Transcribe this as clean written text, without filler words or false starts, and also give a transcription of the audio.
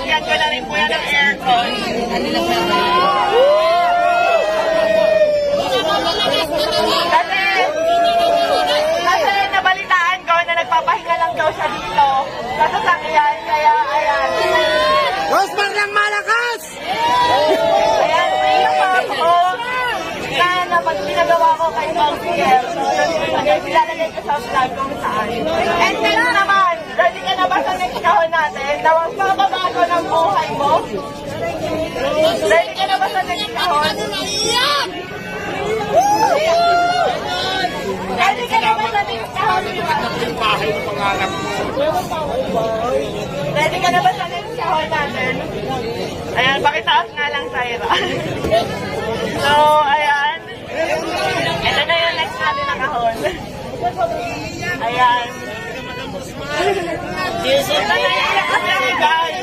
Lalagyan ko na rin po yan ng aircon. Kasi nabalitaan ko na nagpapahinga lang daw siya dito sa sasakyan, kaya ayan. Rosmar ng malakas! Ayan, may ako na pag pinagawa ko kay Bangkiel. So, ilalagay ko sa vlog kung saan. And then naman, ready ka na ba sa next kahon natin? Na magpapabago ng buhay mo? Ready ka na ba sa next kahon? Ready ka na ba sa next kahon? Ready ka na ba sa next kahon natin? Ayan, pakitaas nga lang, Tyra. So, ayan. Ito na yung next natin na kahon. Ayan. Ito na yung next natin, guys.